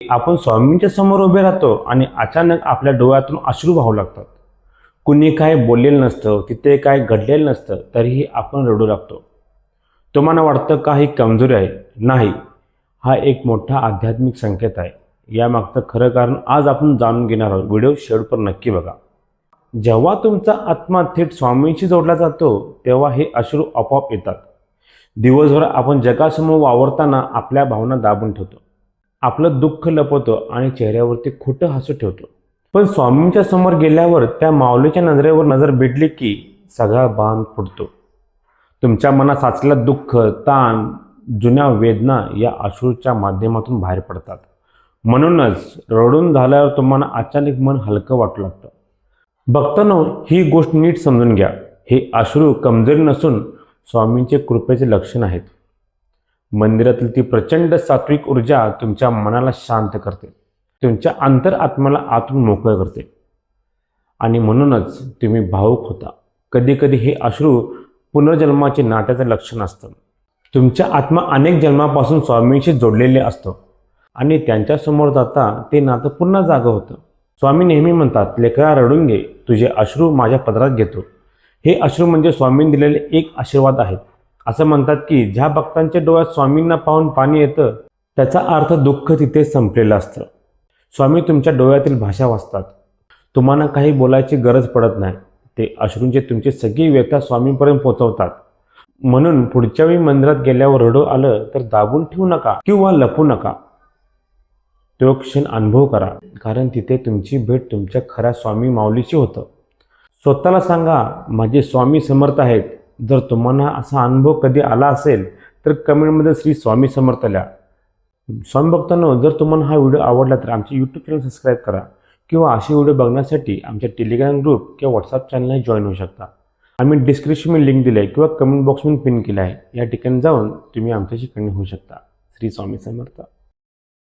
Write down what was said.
आपण स्वामींच्या समोर उभे राहतो आणि अचानक आपल्या डोळ्यातून अश्रू वाहू लागतात. कुणी काय बोललेलं नसतं, तिथे काय घडलेलं नसतं, तरीही आपण रडू लागतो. तुम्हाला वाटतं का ही कमजोरी आहे? नाही, हा एक मोठा आध्यात्मिक संकेत आहे. यामागचं खरं कारण आज आपण जाणून घेणार आहोत. व्हिडिओ शेवटपर्यंत नक्की बघा. जेव्हा तुमचा आत्मा थेट स्वामींशी जोडला जातो तेव्हा हे अश्रू आपोआप येतात. दिवसभर आपण जगासमोर वावरताना आपल्या भावना दाबून ठेवतो, आपलं दुःख लपवतो आणि चेहऱ्यावरती खोटं हसू ठेवतो. पण स्वामींच्या समोर गेल्यावर त्या माऊलीच्या नजरेवर नजर भेटली की सगळा बांध फुटतो. तुमच्या मनात साचलेलं दुःख, ताण, जुन्या वेदना या अश्रूच्या माध्यमातून बाहेर पडतात. म्हणूनच रडून झाल्यावर तुम्हाला अचानक मन हलकं वाटू लागतं. भक्तांनो, ही गोष्ट नीट समजून घ्या. हे अश्रू कमजोरी नसून स्वामींचे कृपेचे लक्षण आहेत. मंदिरातील ती प्रचंड सात्विक ऊर्जा तुमच्या मनाला शांत करते, तुमच्या अंतरात्म्याला आतून मोकळं करते आणि म्हणूनच तुम्ही भावुक होता. कधी कधी हे अश्रू पुनर्जन्माचे नात्याचं लक्षण असतं. तुमच्या आत्मा अनेक जन्मापासून स्वामींशी जोडलेले असतो आणि त्यांच्यासमोर जाता ते नातं पुन्हा जागं होतं. स्वामी नेहमी म्हणतात, लेकरा रडून घे, तुझे अश्रू माझ्या पदरात घेतो. हे अश्रू म्हणजे स्वामींनी दिलेले एक आशीर्वाद आहेत. असं म्हणतात की ज्या भक्तांच्या डोळ्यात स्वामींना पाहून पाणी येतं त्याचा अर्थ दुःख तिथे संपलेलं असतं. स्वामी तुमच्या डोळ्यातील भाषा वाचतात. तुम्हाला काही बोलायची गरज पडत नाही. ते अश्रूंचे तुमची सगळी व्यथा स्वामींपर्यंत पोहोचवतात. म्हणून पुढच्या वेळी मंदिरात गेल्यावर रडू आलं तर दाबून ठेवू नका किंवा लपू नका. तो क्षण अनुभव करा, कारण तिथे तुमची भेट तुमच्या खऱ्या स्वामी माऊलीशी होतं. स्वतःला सांगा, माझे स्वामी समर्थ आहेत. जर तुम्हाला असा अनुभव कधी आला असेल तर कमेंटमध्ये श्री स्वामी समर्थ लिहा. स्वामी भक्तांनो, जर तुम्हाला हा व्हिडिओ आवडला तर आमचे यूट्यूब चॅनल सबस्क्राईब करा किंवा असे व्हिडिओ बघण्यासाठी आमच्या टेलिग्राम ग्रुप किंवा व्हॉट्सअप चॅनलला जॉईन होऊ शकता. आम्ही डिस्क्रिप्शनमध्ये लिंक दिली आहे किंवा कमेंट बॉक्समध्ये पिन केलं आहे. या ठिकाणी जाऊन तुम्ही आमच्याशी कनेक्ट होऊ शकता. श्री स्वामी समर्थ.